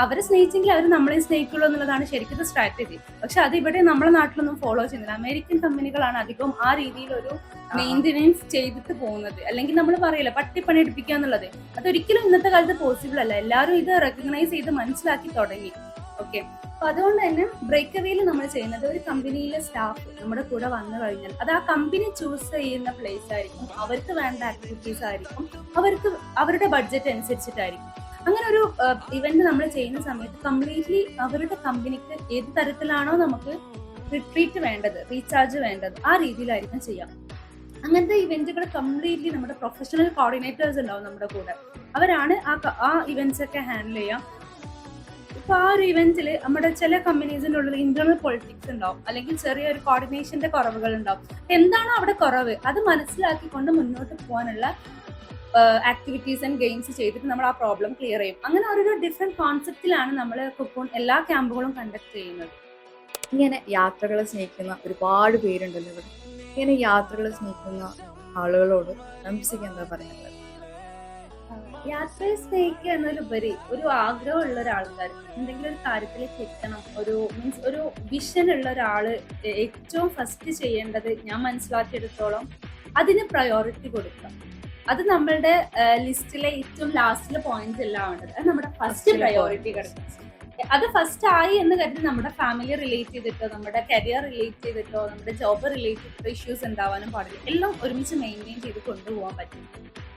S2: അവരെ സ്നേഹിച്ചെങ്കിൽ അവർ നമ്മളെ സ്നേഹിക്കുള്ളൂ എന്നുള്ളതാണ് ശരിക്കും സ്ട്രാറ്റജി. പക്ഷെ അത് ഇവിടെ നമ്മുടെ നാട്ടിലൊന്നും ഫോളോ ചെയ്യുന്നില്ല. അമേരിക്കൻ കമ്പനികളാണ് അധികവും ആ രീതിയിൽ ഒരു മെയിൻ്റെനൻസ് ചെയ്തിട്ട് പോകുന്നത്. അല്ലെങ്കിൽ നമ്മൾ പറയില്ല പട്ടിപ്പണി എടുപ്പിക്കുക എന്നുള്ളത്, അതൊരിക്കലും ഇന്നത്തെ കാലത്ത് പോസിബിൾ അല്ല. എല്ലാവരും ഇത് റെക്കഗ്നൈസ് ചെയ്ത് മനസ്സിലാക്കി തുടങ്ങി. ഓക്കെ, അപ്പൊ അതുകൊണ്ട് തന്നെ ബ്രേക്ക് അവേയിൽ നമ്മൾ ചെയ്യുന്നത് ഒരു കമ്പനിയിലെ സ്റ്റാഫ് നമ്മുടെ കൂടെ വന്നു കഴിഞ്ഞാൽ അത് ആ കമ്പനി ചൂസ് ചെയ്യുന്ന പ്ലേസ് ആയിരിക്കും, അവർക്ക് വേണ്ട ആക്ടിവിറ്റീസ് ആയിരിക്കും, അവർക്ക് അവരുടെ ബഡ്ജറ്റ് അനുസരിച്ചിട്ടായിരിക്കും. അങ്ങനെ ഒരു ഇവന്റ് നമ്മൾ ചെയ്യുന്ന സമയത്ത് കംപ്ലീറ്റ്ലി അവരുടെ കമ്പനിക്ക് ഏത് തരത്തിലാണോ നമുക്ക് റിട്രീറ്റ് വേണ്ടത്, റീചാർജ് വേണ്ടത്, ആ രീതിയിലായിരിക്കും ചെയ്യാം. അങ്ങനത്തെ ഇവന്റുകൾ കംപ്ലീറ്റ്ലി നമ്മുടെ പ്രൊഫഷണൽ കോർഡിനേറ്റേഴ്സ് ഉണ്ടാവും നമ്മുടെ കൂടെ. അവരാണ് ആ ഇവന്റ്സ് ഒക്കെ ഹാൻഡിൽ ചെയ്യാം. ഇപ്പൊ ആ ഒരു ഇവന്റിൽ നമ്മുടെ ചില കമ്പനീസിന്റെ ഉള്ളിൽ ഇന്റേണൽ പൊളിറ്റിക്സ് ഉണ്ടാവും, അല്ലെങ്കിൽ ചെറിയൊരു കോർഡിനേഷന്റെ കുറവുകൾ ഉണ്ടാവും. എന്താണോ അവിടെ കുറവ് അത് മനസ്സിലാക്കിക്കൊണ്ട് മുന്നോട്ട് പോകാനുള്ള ആക്ടിവിറ്റീസ് ആൻഡ് ഗെയിംസ് ചെയ്തിട്ട് നമ്മൾ ആ പ്രോബ്ലം ക്ലിയർ ചെയ്യും. അങ്ങനെ ഓരോ ഡിഫറെന്റ് കോൺസെപ്റ്റിലാണ് നമ്മൾ കൊക്കോൺ എല്ലാ ക്യാമ്പുകളും കണ്ടക്ട് ചെയ്യുന്നത്.
S1: ഇങ്ങനെ യാത്രകളെ സ്നേഹിക്കുന്ന ഒരുപാട് പേരുണ്ടല്ലോ ഇവിടെ. ഇങ്ങനെ യാത്രകളെ സ്നേഹിക്കുന്ന ആളുകളോട് റംസിക്ക് എന്താ പറയുന്നത്?
S2: യാത്രയെ സ്നേഹിക്കുക എന്നതിലുപരി ഒരു ആഗ്രഹമുള്ള ഒരാൾക്കാർ എന്തെങ്കിലും ഒരു കാര്യത്തിലേക്ക് എത്തണം, ഒരു വിഷൻ ഉള്ള ഒരാള് ഏറ്റവും ഫസ്റ്റ് ചെയ്യേണ്ടത് ഞാൻ മനസ്സിലാക്കിയെടുത്തോളം അതിന് പ്രയോറിറ്റി കൊടുക്കുക. അത് നമ്മളുടെ ലിസ്റ്റിലെ ഏറ്റവും ലാസ്റ്റിലെ പോയിന്റ് എല്ലാം ആവേണ്ടത്. അത് നമ്മുടെ ഫസ്റ്റ് പ്രയോറിറ്റി കിടക്കും. അത് ഫസ്റ്റ് ആയി എന്ന് കരുതി നമ്മുടെ ഫാമിലി റിലേറ്റ് ചെയ്തിട്ടോ നമ്മുടെ കരിയർ റിലേറ്റ് ചെയ്തിട്ടോ നമ്മുടെ ജോബ് റിലേറ്റ് ചെയ്തിട്ടോ ഇഷ്യൂസ് ഉണ്ടാവാനും പാടില്ല. എല്ലാം ഒരുമിച്ച് മെയിൻറ്റെയിൻ ചെയ്ത് കൊണ്ടുപോകാൻ പറ്റും.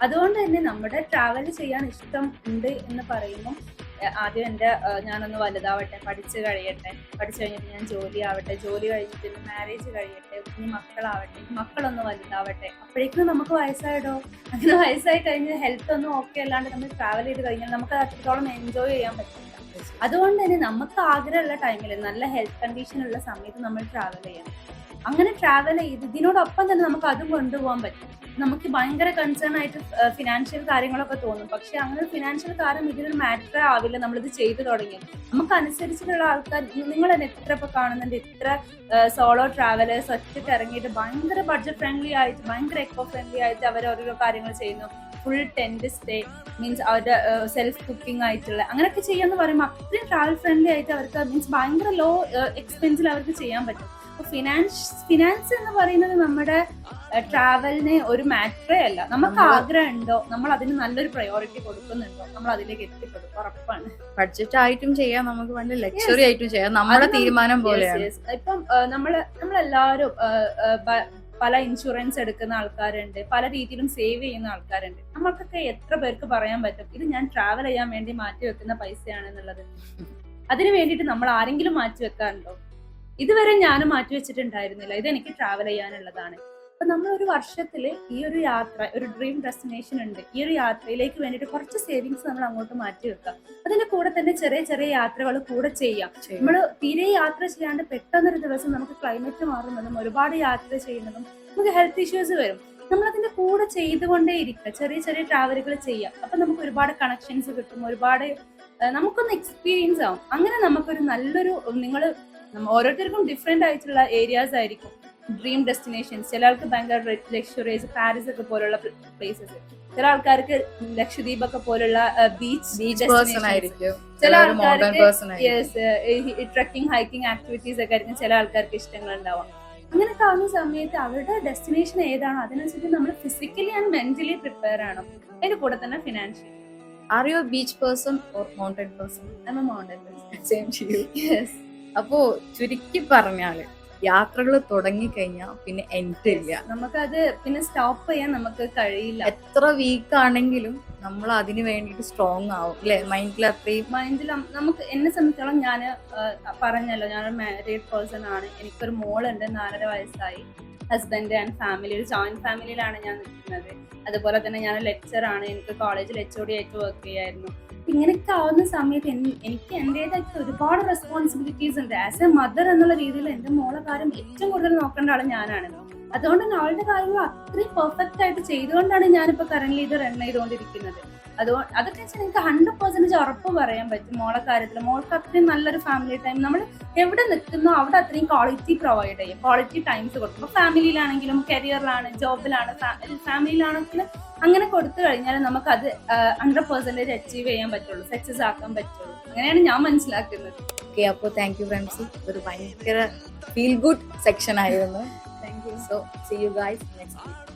S2: അതുകൊണ്ട് തന്നെ നമ്മുടെ ട്രാവൽ ചെയ്യാൻ ഇഷ്ടം ഉണ്ട് എന്ന് പറയുമ്പോൾ ആദ്യം ഞാനൊന്ന് വലുതാവട്ടെ, പഠിച്ചു കഴിയട്ടെ, പഠിച്ചു കഴിഞ്ഞിട്ട് ഞാൻ ജോലി ആവട്ടെ, ജോലി കഴിഞ്ഞിട്ട് മാരേജ് കഴിയട്ടെ, ഇനി മക്കളാവട്ടെ, മക്കളൊന്ന് വലുതാവട്ടെ, അപ്പോഴേക്കും നമുക്ക് വയസ്സായിടോ. അങ്ങനെ വയസ്സായി കഴിഞ്ഞ് ഹെൽത്ത് ഒന്നും ഓക്കെ അല്ലാണ്ട് നമ്മൾ ട്രാവൽ ചെയ്ത് കഴിഞ്ഞാൽ നമുക്ക് അത്രത്തോളം എൻജോയ് ചെയ്യാൻ പറ്റില്ല. അതുകൊണ്ട് തന്നെ നമുക്ക് ആഗ്രഹമുള്ള ടൈമിൽ നല്ല ഹെൽത്ത് കണ്ടീഷൻ ഉള്ള സമയത്ത് നമ്മൾ ട്രാവൽ ചെയ്യണം. അങ്ങനെ ട്രാവൽ ചെയ്ത് ഇതിനോടൊപ്പം തന്നെ നമുക്ക് അതും കൊണ്ടുപോകാൻ പറ്റും. നമുക്ക് ഭയങ്കര കൺസേൺ ആയിട്ട് ഫിനാൻഷ്യൽ കാര്യങ്ങളൊക്കെ തോന്നും. പക്ഷെ അങ്ങനെ ഫിനാൻഷ്യൽ കാര്യം ഇതിനൊരു മാറ്റർ ആവില്ല നമ്മളിത് ചെയ്തു തുടങ്ങി. നമുക്ക് അനുസരിച്ചിട്ടുള്ള ആൾക്കാർ നിങ്ങൾ തന്നെ എത്ര ഇപ്പൊ കാണുന്നുണ്ട്, ഇത്ര സോളോ ട്രാവലേഴ്സ് ഒറ്റയ്ക്ക് ഇറങ്ങിയിട്ട് ഭയങ്കര ബഡ്ജറ്റ് ഫ്രണ്ട്ലി ആയിട്ട് ഭയങ്കര എക്കോ ഫ്രണ്ട്ലി ആയിട്ട് അവർ ഓരോരോ കാര്യങ്ങൾ ചെയ്യുന്നു. ഫുൾ ടെന്റ് സ്റ്റേ മീൻസ് അവരുടെ സെൽഫ് കുക്കിംഗ് ആയിട്ടുള്ള അങ്ങനെയൊക്കെ ചെയ്യാന്ന് പറയുമ്പോൾ അത്രയും ട്രാവൽ ഫ്രണ്ട്ലി ആയിട്ട് അവർക്ക് മീൻസ് ഭയങ്കര ലോ എക്സ്പെൻസിൽ അവർക്ക് ചെയ്യാൻ പറ്റും. അപ്പൊ ഫിനാൻസ് എന്ന് പറയുന്നത് നമ്മുടെ ട്രാവലിന് ഒരു മാറ്ററേ അല്ല. നമുക്ക് ആഗ്രഹം ഉണ്ടോ, നമ്മൾ അതിന് നല്ലൊരു പ്രയോറിറ്റി കൊടുക്കുന്നുണ്ടോ, നമ്മൾ അതിലേക്ക് എത്തിപ്പെടും, ഉറപ്പാണ്.
S1: ബഡ്ജറ്റ് ആയിട്ടും ചെയ്യാം, നമുക്ക് വേണ്ട ലക്ഷറി ആയിട്ടും ചെയ്യാം, നമ്മുടെ തീരുമാനം പോലെയാണ്.
S2: ഇപ്പം നമ്മളെല്ലാവരും പല ഇൻഷുറൻസ് എടുക്കുന്ന ആൾക്കാരുണ്ട്, പല രീതിയിലും സേവ് ചെയ്യുന്ന ആൾക്കാരുണ്ട്. നമ്മൾക്കൊക്കെ എത്ര പേർക്ക് പറയാൻ പറ്റും ഇത് ഞാൻ ട്രാവൽ ചെയ്യാൻ വേണ്ടി മാറ്റി വെക്കുന്ന പൈസയാണെന്നുള്ളത്? അതിന് വേണ്ടിയിട്ട് നമ്മൾ ആരെങ്കിലും മാറ്റി വെക്കാറുണ്ടോ? ഇതുവരെ ഞാനും മാറ്റി വെച്ചിട്ടുണ്ടായിരുന്നില്ല. ഇതെനിക്ക് ട്രാവൽ ചെയ്യാനുള്ളതാണ്. അപ്പൊ നമ്മൾ ഒരു വർഷത്തില് ഈ ഒരു യാത്ര, ഒരു ഡ്രീം ഡെസ്റ്റിനേഷൻ ഉണ്ട്, ഈ ഒരു യാത്രയിലേക്ക് വേണ്ടിയിട്ട് കുറച്ച് സേവിങ്സ് നമ്മൾ അങ്ങോട്ട് മാറ്റി വെക്കാം. അതിന്റെ കൂടെ തന്നെ ചെറിയ ചെറിയ യാത്രകൾ കൂടെ ചെയ്യാം. നമ്മൾ തീരെ യാത്ര ചെയ്യാണ്ട് പെട്ടെന്നൊരു ദിവസം നമുക്ക് ക്ലൈമറ്റ് മാറുന്നതും ഒരുപാട് യാത്ര ചെയ്യുന്നതും നമുക്ക് ഹെൽത്ത് ഇഷ്യൂസ് വരും. നമ്മളതിന്റെ കൂടെ ചെയ്തുകൊണ്ടേ ഇരിക്കുക, ചെറിയ ചെറിയ ട്രാവലുകൾ ചെയ്യാം. അപ്പൊ നമുക്ക് ഒരുപാട് കണക്ഷൻസ് കിട്ടും, ഒരുപാട് നമുക്കൊന്ന് എക്സ്പീരിയൻസ് ആവും. അങ്ങനെ നമുക്കൊരു നല്ലൊരു ഓരോരുത്തർക്കും ഡിഫറെന്റ് ആയിട്ടുള്ള ഏരിയാസ് ആയിരിക്കും ഡ്രീം ഡെസ്റ്റിനേഷൻസ്. ചില ആൾക്ക് ഭയങ്കര ലക്ഷറീസ് പാരീസ് ഒക്കെ പോലുള്ള പ്ലേസസ്, ചില ആൾക്കാർക്ക് ലക്ഷദ്വീപ് ഒക്കെ പോലുള്ള ബീച്ച് ആയിരിക്കും, ചില ആൾക്കാർക്ക് ട്രക്കിംഗ് ഹൈക്കിംഗ് ആക്ടിവിറ്റീസ് ഒക്കെ ആയിരിക്കും ചില ആൾക്കാർക്ക് ഇഷ്ടങ്ങൾ ഉണ്ടാവാം. അങ്ങനെയൊക്കെ ആവുന്ന സമയത്ത് അവരുടെ ഡെസ്റ്റിനേഷൻ ഏതാണോ അതിനനുസരിച്ച് നമ്മൾ ഫിസിക്കലി ആൻഡ് മെന്റലി പ്രിപ്പയർ ആവണം. അതിന്റെ കൂടെ തന്നെ financially.
S1: Are you a beach person or mountain person?
S2: I'm a mountain person.
S1: Same to you.
S2: Yes.
S1: അപ്പോ ചുരുക്കി പറഞ്ഞാല് യാത്രകൾ തുടങ്ങിക്കഴിഞ്ഞാൽ പിന്നെ എൻഡ് ഇല്ല.
S2: നമുക്കത് പിന്നെ സ്റ്റോപ്പ് ചെയ്യാൻ നമുക്ക് കഴിയില്ല.
S1: എത്ര വീക്ക് ആണെങ്കിലും നമ്മൾ അതിന് വേണ്ടിയിട്ട് സ്ട്രോങ് ആവും അല്ലെ?
S2: മൈൻഡിൽ നമുക്ക് എന്നെ സംബന്ധിച്ചോളം ഞാൻ പറഞ്ഞല്ലോ, ഞാനൊരു മാരീഡ് പേഴ്സൺ ആണ്. എനിക്കൊരു മോളുണ്ട്, 4.5 വയസ്സായി. ഹസ്ബൻഡ് ആൻഡ് ഫാമിലി, ഒരു ജോയിന്റ് ഫാമിലിയിലാണ് ഞാൻ നിൽക്കുന്നത്. അതുപോലെ തന്നെ ഞാൻ ലെക്ചറാണ്, എനിക്ക് കോളേജിൽ HOD ആയിട്ട് വർക്ക് ചെയ്യായിരുന്നു. ഇങ്ങനെയൊക്കെ ആവുന്ന സമയത്ത് എനിക്ക് എൻ്റെതായിട്ട് ഒരുപാട് റെസ്പോൺസിബിലിറ്റീസ് ഉണ്ട്. ആസ് എ മദർ എന്നുള്ള രീതിയിൽ എൻ്റെ മോളെ കാര്യം ഏറ്റവും കൂടുതൽ നോക്കേണ്ട ആൾ ഞാനാണ്. അതുകൊണ്ട് തന്നെ അവളുടെ കാര്യങ്ങൾ അത്രയും പെർഫെക്റ്റ് ആയിട്ട് ചെയ്തുകൊണ്ടാണ് ഞാനിപ്പോൾ കറന്റ് ഇത് റൺ ചെയ്തുകൊണ്ടിരിക്കുന്നത്. അതൊക്കെ വെച്ചാൽ എനിക്ക് 100% ഉറപ്പ് പറയാൻ പറ്റും മോളെ കാര്യത്തിൽ. മോൾക്ക് അത്രയും നല്ലൊരു ഫാമിലി ടൈം നമ്മൾ എവിടെ നിൽക്കുന്നോ അവിടെ അത്രയും ക്വാളിറ്റി പ്രൊവൈഡ് ചെയ്യും, ക്വാളിറ്റി ടൈംസ് കൊടുക്കും. ഇപ്പോൾ ഫാമിലിയിലാണെങ്കിലും കരിയറിലാണ്, ജോബിലാണ്, ഫാമിലിയിലാണെങ്കിലും അങ്ങനെ കൊടുത്തു കഴിഞ്ഞാൽ നമുക്കത് 100% അച്ചീവ് ചെയ്യാൻ പറ്റുള്ളൂ, സക്സസ് ആക്കാൻ പറ്റുള്ളൂ. അങ്ങനെയാണ് ഞാൻ മനസ്സിലാക്കുന്നത്.
S1: ഓക്കെ, അപ്പോൾ താങ്ക് യു ഫ്രണ്ട്സി. ഒരു ഭയങ്കര ഫീൽ ഗുഡ് സെക്ഷൻ ആയിരുന്നു.
S2: Thank you.
S1: So see you guys next week.